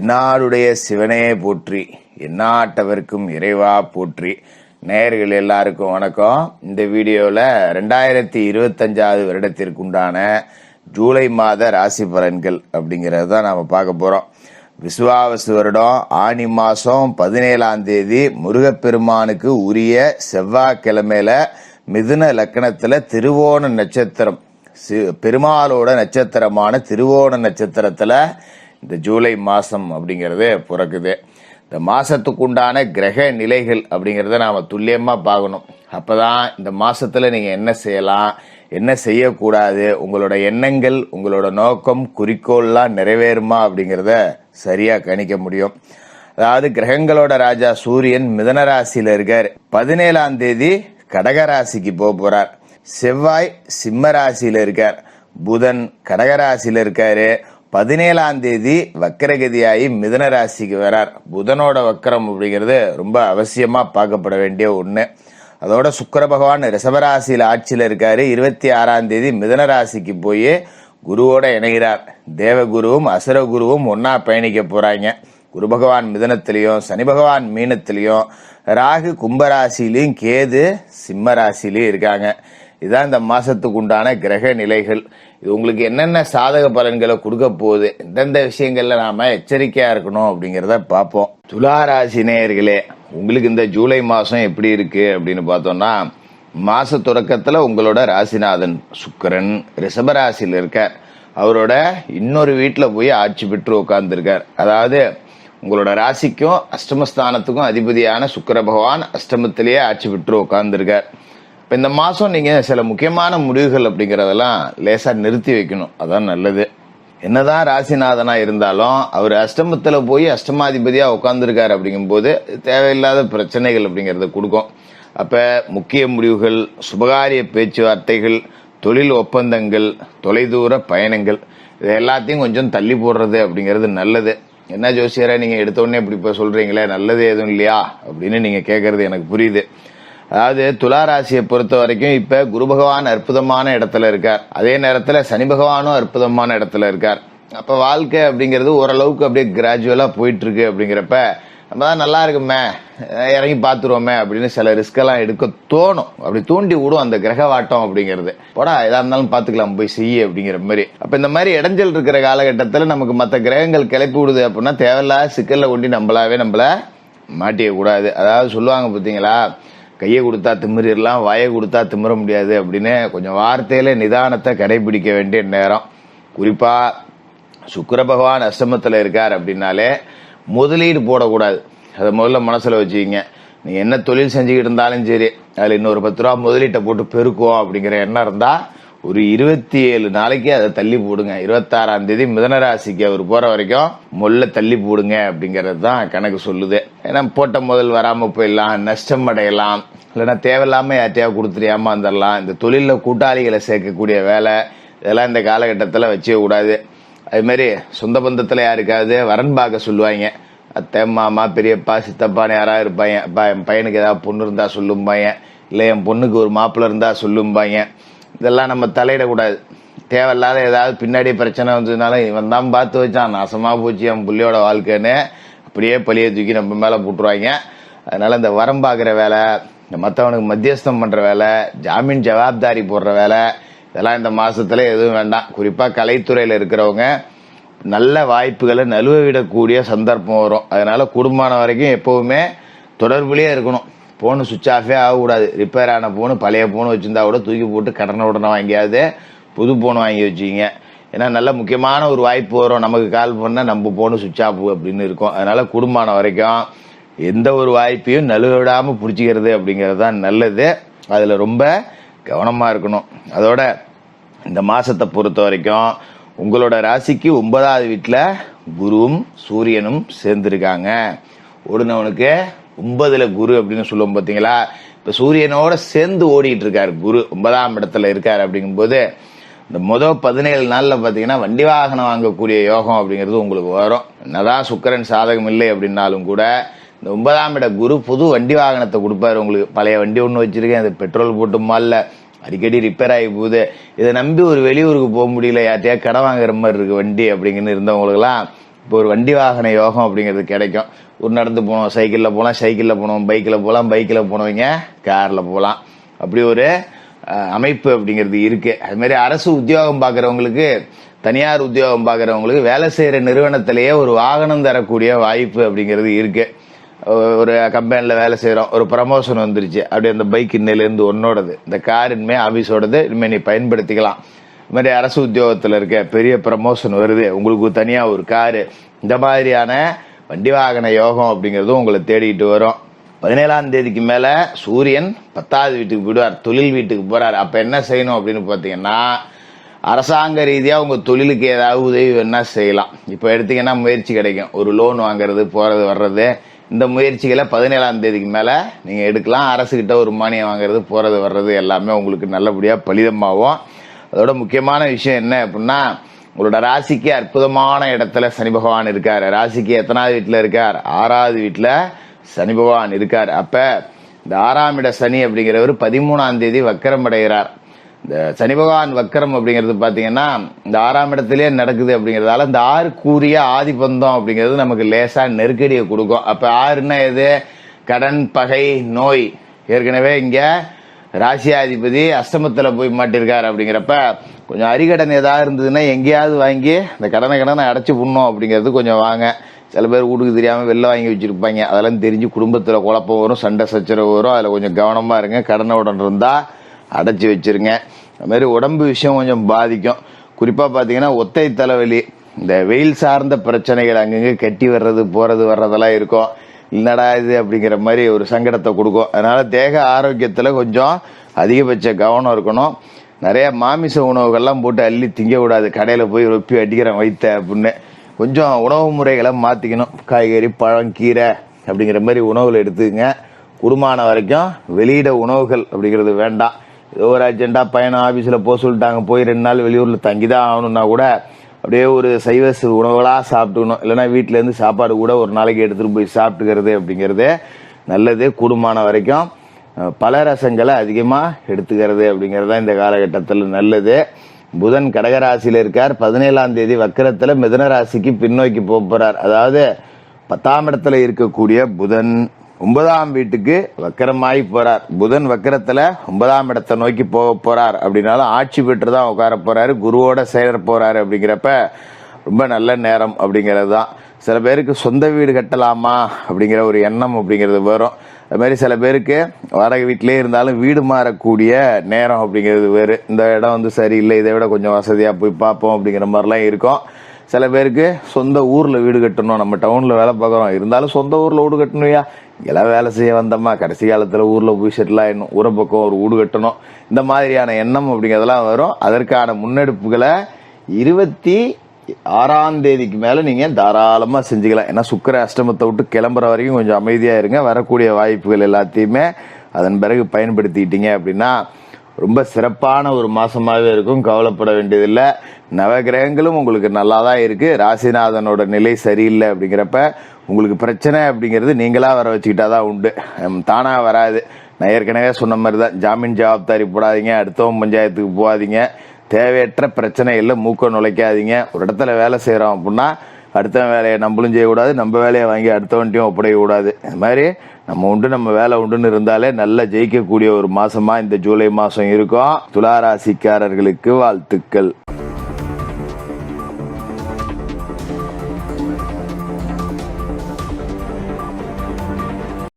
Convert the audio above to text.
தென்னாடுடைய சிவனே போற்றி, எந்நாட்டவர்க்கும் இறைவா போற்றி. நேயர்கள் எல்லாருக்கும் வணக்கம். இந்த வீடியோவில் 2025 வருடத்திற்குண்டான ஜூலை மாத ராசி பலன்கள் அப்படிங்கிறது தான் நாம் பார்க்க போகிறோம். விசுவாவசு வருடம் ஆனி மாதம் 17ஆம் தேதி முருகப்பெருமானுக்கு உரிய செவ்வாய்க்கிழமையில மிதுன லக்கணத்தில் திருவோண நட்சத்திரம், பெருமாளோட நட்சத்திரமான திருவோண நட்சத்திரத்தில் இந்த ஜூலை மாதம் அப்படிங்கிறது பிறக்குது. இந்த மாதத்துக்கு உண்டான கிரக நிலைகள் அப்படிங்கிறத நாம் துல்லியமாக பார்க்கணும். அப்போ தான் இந்த மாதத்தில் நீங்கள் என்ன செய்யலாம், என்ன செய்யக்கூடாது, உங்களோட எண்ணங்கள், உங்களோட நோக்கம், குறிக்கோள்லாம் நிறைவேறுமா அப்படிங்கிறத சரியாக கணிக்க முடியும். அதாவது கிரகங்களோட ராஜா சூரியன் மிதுன ராசியில் இருக்கார். 17ஆம் தேதி கடகராசிக்கு போக போகிறார். செவ்வாய் சிம்ம ராசியில் இருக்கார். புதன் கடகராசியில் இருக்காரு. 17ஆம் தேதி வக்கரகதியாகி மிதுன ராசிக்கு வரார். புதனோட வக்கரம் அப்படிங்கிறது ரொம்ப அவசியமா பார்க்கப்பட வேண்டிய ஒண்ணு. அதோட சுக்கிர பகவான் ரிஷபராசியில் ஆட்சியில் இருக்காரு. 26ஆம் தேதி மிதுன ராசிக்கு போய் குருவோட இணைகிறார். தேவகுருவும் அசுரகுருவும் ஒன்னா பயணிக்க போறாங்க. குரு பகவான் மிதுனத்திலையும் சனி பகவான் மீனத்திலையும் ராகு கும்பராசிலையும் கேது சிம்ம ராசிலையும் இருக்காங்க. இதுதான் இந்த மாசத்துக்கு உண்டான கிரக நிலைகள். இது உங்களுக்கு என்னென்ன சாதக பலன்களை கொடுக்க போகுது, எந்தெந்த விஷயங்கள்ல நாம எச்சரிக்கையா இருக்கணும் அப்படிங்கிறத பார்ப்போம். துளாராசி நேயர்களே, உங்களுக்கு இந்த ஜூலை மாசம் எப்படி இருக்கு அப்படின்னு பார்த்தோம்னா, மாச தொடக்கத்துல உங்களோட ராசிநாதன் சுக்கிரன் ரிஷபராசியில் இருக்கார். அவரோட இன்னொரு வீட்டுல போய் ஆட்சி பெற்று உட்கார்ந்துருக்கார். அதாவது உங்களோட ராசிக்கும் அஷ்டமஸ்தானத்துக்கும் அதிபதியான சுக்கிர பகவான் அஷ்டமத்திலேயே ஆட்சி பெற்று உட்கார்ந்துருக்கார். இப்போ இந்த மாதம் நீங்கள் சில முக்கியமான முடிவுகள் அப்படிங்கிறதெல்லாம் லேசாக நிறுத்தி வைக்கணும். அதான் நல்லது. என்னதான் ராசிநாதனாக இருந்தாலும் அவர் அஷ்டமத்தில் போய் அஷ்டமாதிபதியாக உட்காந்துருக்காரு அப்படிங்கும்போது தேவையில்லாத பிரச்சனைகள் அப்படிங்கிறத கொடுக்கும். அப்போ முக்கிய முடிவுகள், சுபகாரிய பேச்சுவார்த்தைகள், தொழில் ஒப்பந்தங்கள், தொலைதூர பயணங்கள், இது எல்லாத்தையும் கொஞ்சம் தள்ளி போடுறது அப்படிங்கிறது நல்லது. என்ன ஜோசியரை நீங்கள் எடுத்தோடனே இப்படி இப்போ சொல்கிறீங்களே, நல்லது எதுவும் இல்லையா அப்படின்னு நீங்கள் கேட்குறது எனக்கு புரியுது. அதாவது துளாராசியை பொறுத்த வரைக்கும் இப்ப குரு பகவான் அற்புதமான இடத்துல இருக்கார். அதே நேரத்துல சனி பகவானும் அற்புதமான இடத்துல இருக்கார். அப்ப வாழ்க்கை அப்படிங்கிறது ஓரளவுக்கு அப்படியே கிராஜுவலா போயிட்டு இருக்கு. அப்படிங்கிறப்ப நம்ம தான் நல்லா இருக்குமே, இறங்கி பாத்துருவோமே அப்படின்னு சில ரிஸ்க் எல்லாம் எடுக்க தோணும். அப்படி தூண்டி விடும் அந்த கிரக வாட்டம் அப்படிங்கிறது. போடா எதா இருந்தாலும் பாத்துக்கலாம் போய் செய்ய அப்படிங்கிற மாதிரி. அப்ப இந்த மாதிரி இடைஞ்சல் இருக்கிற காலகட்டத்தில் நமக்கு மற்ற கிரகங்கள் கிளப்பி விடுது அப்படின்னா தேவையில்லாத சிக்கல்ல கொண்டு நம்மள மாட்டிக்க கூடாது. அதாவது சொல்லுவாங்க பார்த்தீங்களா, கையை கொடுத்தா திமிரிடலாம், வாயை கொடுத்தா திமிர முடியாது அப்படின்னு கொஞ்சம் வார்த்தையில நிதானத்தை கடைபிடிக்க வேண்டிய நேரம். குறிப்பா சுக்கிர பகவான் அஷ்டமத்தில் இருக்கார் அப்படின்னாலே முதலீடு போடக்கூடாது. அதை முதல்ல மனசுல வச்சுக்கிங்க. நீங்க என்ன தொழில் செஞ்சுக்கிட்டு இருந்தாலும் சரி, அதுல இன்னொரு 10 ரூபா முதலீட்டை போட்டு பெருக்குவோம் அப்படிங்கிற எண்ணம் இருந்தா ஒரு 27 நாளைக்கு அதை தள்ளி போடுங்க. 26ஆம் தேதி மிதுனராசிக்கு அவர் போற வரைக்கும் முல்ல தள்ளி போடுங்க அப்படிங்கறது தான் கணக்கு சொல்லுது. ஏன்னா போட்ட முதல் வராம போயிடலாம், நஷ்டம் அடையலாம், இல்லைன்னா தேவையில்லாம யார்ட்டையா கொடுத்துட்டு ஏமாந்துடலாம். இந்த தொழில கூட்டாளிகளை சேர்க்கக்கூடிய வேலை இதெல்லாம் இந்த காலகட்டத்தில் வச்சே கூடாது. அது மாதிரி சொந்த பந்தத்துல யாருக்காவது வரன் பார்க்க சொல்லுவாங்க. அத்தை மாமா பெரியப்பா சித்தப்பான்னு யாராவது இருப்பாங்க. என் பையனுக்கு ஏதாவது பொண்ணு இருந்தா சொல்லும்பாங்க, இல்லை என் பொண்ணுக்கு ஒரு மாப்பிள்ள இருந்தா சொல்லும்பாங்க. இதெல்லாம் நம்ம தலையிடக்கூடாது. தேவையில்லாத ஏதாவது பின்னாடி பிரச்சனை வந்ததுனால இவன் தான் பார்த்து வச்சான், நாசமா போச்சு என் புள்ளியோட வாழ்க்கைன்னு அப்படியே பழிய தூக்கி நம்ம மேல போட்டுருவாங்க. அதனால இந்த வரம் பார்க்குற வேலை, இந்த மற்றவனுக்கு மத்தியஸ்தம் பண்ற வேலை, ஜாமீன் ஜவாப்தாரி போடுற வேலை, இதெல்லாம் இந்த மாசத்துல எதுவும் வேண்டாம். குறிப்பா கலைத்துறையில இருக்கிறவங்க நல்ல வாய்ப்புகளை நழுவவிடக்கூடிய சந்தர்ப்பம் வரும். அதனால குடும்பமான வரைக்கும் எப்பவுமே தொடர்புலயே இருக்கணும். போனு சுவிட்ச் ஆஃபே ஆகக்கூடாது. ரிப்பேர் ஆன போனு, பழைய போனு வச்சிருந்தா கூட தூக்கி போட்டு கடனை உடனே வாங்கியாவது புது போன் வாங்கி வச்சுக்கிங்க. ஏன்னா நல்ல முக்கியமான ஒரு வாய்ப்பு வரும், நமக்கு கால் பண்ண நம்ம போனு சுவிட்ச் ஆஃப் அப்படின்னு இருக்கும். அதனால குடும்பமான வரைக்கும் எந்த ஒரு வாய்ப்பையும் நழுவிடாம பிடிச்சிக்கிறது அப்படிங்கிறது தான் நல்லது. அதுல ரொம்ப கவனமா இருக்கணும். அதோட இந்த மாசத்தை பொறுத்த வரைக்கும் உங்களோட ராசிக்கு 9வது வீட்டுல குருவும் சூரியனும் சேர்ந்திருக்காங்க. ஓடுனவனுக்கு 9ல குரு அப்படின்னு சொல்லுவோம் பாத்தீங்களா. இப்ப சூரியனோட சேர்ந்து ஓடிட்டு இருக்காரு குரு, 9ஆம் இடத்துல இருக்காரு. அப்படிங்கும்போது இந்த முதல் 17 நாள்ல பாத்தீங்கன்னா வண்டி வாகனம் வாங்கக்கூடிய யோகம் அப்படிங்கிறது உங்களுக்கு வரும். என்னதான் சுக்கிரன் சாதகம் இல்லை அப்படின்னாலும் கூட இந்த 9ஆம் இட குரு புது வண்டி வாகனத்தை கொடுப்பாரு உங்களுக்கு. பழைய வண்டி ஒண்ணு வச்சிருக்கேன், அது பெட்ரோல் போட்டுமா இல்ல, அடிக்கடி ரிப்பேர் ஆகி போகுது, இதை நம்பி ஒரு வெளியூருக்கு போக முடியல, யார்ட்டையா கடை வாங்குற மாதிரி இருக்கு வண்டி அப்படிங்கன்னு இருந்தவங்களுக்குலாம் இப்போ ஒரு வண்டி வாகன யோகம் அப்படிங்கிறது கிடைக்கும். ஒரு நடந்து போனோம், சைக்கிளில் போகலாம், சைக்கிளில் போனோம், பைக்கில் போகலாம், பைக்கில் போனவங்க காரில் போகலாம். அப்படி ஒரு அமைப்பு அப்படிங்கிறது இருக்கு. அது மாதிரி அரசு உத்தியோகம் பார்க்குறவங்களுக்கு, தனியார் உத்தியோகம் பார்க்குறவங்களுக்கு வேலை செய்கிற நிறுவனத்திலேயே ஒரு வாகனம் தரக்கூடிய வாய்ப்பு அப்படிங்கிறது இருக்கு. ஒரு கம்பெனியில் வேலை செய்கிறோம், ஒரு ப்ரமோஷன் வந்துருச்சு, அப்படி அந்த பைக் இன்னிலேருந்து ஒன்னோடது, இந்த கார் இனிமேல் ஆஃபீஸோடது, இனிமேல் நீ பயன்படுத்திக்கலாம். இது மாதிரி அரசு உத்தியோகத்தில் இருக்க பெரிய ப்ரமோஷன் வருது, உங்களுக்கு தனியாக ஒரு காரு, இந்த மாதிரியான வண்டி வாகன யோகம் அப்படிங்கிறதும் உங்களை தேடிட்டு வரும். 17ஆம் தேதிக்கு மேலே சூரியன் 10வது வீட்டுக்கு போயிடுவார், தொழில் வீட்டுக்கு போகிறார். அப்போ என்ன செய்யணும் அப்படின்னு பார்த்தீங்கன்னா, அரசாங்க ரீதியாக உங்கள் தொழிலுக்கு ஏதாவது உதவி வேணா செய்யலாம். இப்போ எடுத்தீங்கன்னா முயற்சி கிடைக்கும், ஒரு லோன் வாங்குறது, போகிறது வர்றது, இந்த முயற்சிகளை 17ஆம் தேதிக்கு மேலே நீங்கள் எடுக்கலாம். அரசுக்கிட்ட ஒரு மானியம் வாங்குறது, போகிறது வர்றது எல்லாமே உங்களுக்கு நல்லபடியாக பலிதமாகும். அதோட முக்கியமான விஷயம் என்ன அப்படின்னா, உங்களோட ராசிக்கு அற்புதமான இடத்துல சனி பகவான் இருக்கார். ராசிக்கு எத்தனாவது வீட்டில் இருக்கார்? 6வது வீட்டில் சனி பகவான் இருக்கார். அப்ப இந்த 6ஆம் இட சனி அப்படிங்கிறவர் 13ஆம் தேதி வக்கரம் அடைகிறார். இந்த சனி பகவான் வக்கரம் அப்படிங்கிறது பாத்தீங்கன்னா இந்த 6ஆம் இடத்திலேயே நடக்குது அப்படிங்கிறதால இந்த 6 கூறிய ஆதிபந்தம் அப்படிங்கிறது நமக்கு லேசா நெருக்கடியை கொடுக்கும். அப்ப 6ன்னா எது? கடன், பகை, நோய். ஏற்கனவே இங்க ராசியாதிபதி அஷ்டமத்துல போய் மாட்டிருக்காரு. அப்படிங்கிறப்ப கொஞ்சம் அரிகடன் ஏதாவது இருந்ததுன்னா எங்கேயாவது வாங்கி இந்த கடனை அடைச்சு புண்ணும் அப்படிங்கிறது கொஞ்சம் வாங்க. சில பேர் வீட்டுக்கு தெரியாம வெளில வாங்கி வச்சிருப்பாங்க, அதெல்லாம் தெரிஞ்சு குடும்பத்துல குழப்பம் வரும், சண்டை சச்சரவு வரும். அதுல கொஞ்சம் கவனமா இருங்க. கடனை உடன் இருந்தா அடைச்சி வச்சிருங்க. அது மாதிரி உடம்பு விஷயம் கொஞ்சம் பாதிக்கும். குறிப்பா பாத்தீங்கன்னா ஒத்தை தலைவலி, இந்த வெயில் சார்ந்த பிரச்சனைகள் அங்கங்க கட்டி வர்றது, போறது வர்றதெல்லாம் இருக்கும். என்னடா இது அப்படிங்கிற மாதிரி ஒரு சங்கடத்தை கொடுக்கும். அதனால தேக ஆரோக்கியத்துல கொஞ்சம் அதிகபட்ச கவனம் இருக்கணும். நிறைய மாமிச உணவுகள்லாம் போட்டு அள்ளி திங்க கூடாது. கடையில போய் ரொப்பி அடிக்கிறேன் வைத்த அப்படின்னு கொஞ்சம் உணவு முறைகளை மாத்திக்கணும். காய்கறி, பழம், கீரை அப்படிங்கிற மாதிரி உணவுகள் எடுத்துக்கங்க. குடும்பமான வரைக்கும் வெளியிட உணவுகள் அப்படிங்கிறது வேண்டாம். ஏதோ ஒரு அர்ஜென்டா பையனை ஆபீஸ்ல போக சொல்லிட்டாங்க, போய் 2 நாள் வெளியூர்ல தங்கிதான் ஆகணும்னா கூட அப்படியே ஒரு சைவ உணவுகளா சாப்பிட்டுக்கணும். இல்லைன்னா வீட்டுல இருந்து சாப்பாடு கூட ஒரு நாளைக்கு எடுத்துட்டு போய் சாப்பிட்டுக்கிறது அப்படிங்கிறது நல்லது. குடும்பமான வரைக்கும் பல ரசங்களை அதிகமா எடுத்துக்கிறது அப்படிங்கறது இந்த காலகட்டத்தில் நல்லது. புதன் கடகராசியில இருக்கார். 17ஆம் தேதி வக்கரத்துல மிதுன ராசிக்கு பின்னோக்கி போறார். அதாவது 10ஆம் இடத்துல இருக்கக்கூடிய புதன் 9ஆம் வீட்டுக்கு வக்கரமாயி போறார். புதன் வக்கரத்துல 9ஆம் இடத்தை நோக்கி போறார். அப்படின்னாலும் ஆட்சி பெற்று தான் உட்கார போறாரு, குருவோட சேர போறாரு. அப்படிங்கிறப்ப ரொம்ப நல்ல நேரம் அப்படிங்கிறது தான். சில பேருக்கு சொந்த வீடு கட்டலாமா அப்படிங்கிற ஒரு எண்ணம் அப்படிங்கிறது வரும். அது மாதிரி சில பேருக்கு வாடகை வீட்டிலே இருந்தாலும் வீடு மாறக்கூடிய நேரம் அப்படிங்கிறது வேறு. இந்த இடம் சரியில்லை, இதை விட கொஞ்சம் வசதியா போய் பார்ப்போம் அப்படிங்கிற மாதிரிலாம் இருக்கும். சில பேருக்கு சொந்த ஊர்ல வீடு கட்டணும். நம்ம டவுன்ல வேலை பார்க்குறோம், இருந்தாலும் சொந்த ஊர்ல வீடு கட்டணும்யா, இங்கெல்லாம் வேலை செய்ய வந்தோமா, கடைசி காலத்துல ஊர்ல போய் செட்டில் ஆயிடணும், ஊரை பக்கம் ஒரு வீடு கட்டணும், இந்த மாதிரியான எண்ணம் அப்படிங்கிறதெல்லாம் வரும். அதற்கான முன்னெடுப்புகளை 26ஆம் தேதிக்கு மேல நீங்க தாராளமா செஞ்சுக்கலாம். ஏன்னா சுக்கிர அஷ்டமத்தை விட்டு கிளம்புற வரைக்கும் கொஞ்சம் அமைதியா இருங்க. வரக்கூடிய வாய்ப்புகள் எல்லாத்தையுமே அதன் பிறகு பயன்படுத்திக்கிட்டீங்க அப்படின்னா ரொம்ப சிறப்பான ஒரு மாசமாவே இருக்கும். கவலைப்பட வேண்டியதில்லை. நவகிரகங்களும் உங்களுக்கு நல்லா தான் இருக்கு. ராசிநாதனோட நிலை சரியில்லை அப்படிங்கிறப்ப உங்களுக்கு பிரச்சனை அப்படிங்கிறது நீங்களா வர வச்சுக்கிட்டாதான் உண்டு, தானா வராது. நான் ஏற்கனவே சொன்ன மாதிரி தான், ஜாமீன் ஜவாப்தாரி போடாதீங்க, அடுத்தவன் பஞ்சாயத்துக்கு போகாதீங்க, தேவையற்ற பிரச்சனைகள்ல மூக்க நுழைக்காதீங்க. ஒரு இடத்துல வேலை செய்யறோம் அப்படின்னா அடுத்த வேலையை நம்மளும் செய்யக்கூடாது, நம்ம வேலையை வாங்கி அடுத்தவன்ட்டையும் ஒப்படைய கூடாது. இது மாதிரி நம்ம உண்டு நம்ம வேலை உண்டுன்னு இருந்தாலே நல்லா ஜெயிக்கக்கூடிய ஒரு மாசமா இந்த ஜூலை மாசம் இருக்கும். துலா ராசிக்காரர்களுக்கு வாழ்த்துக்கள்.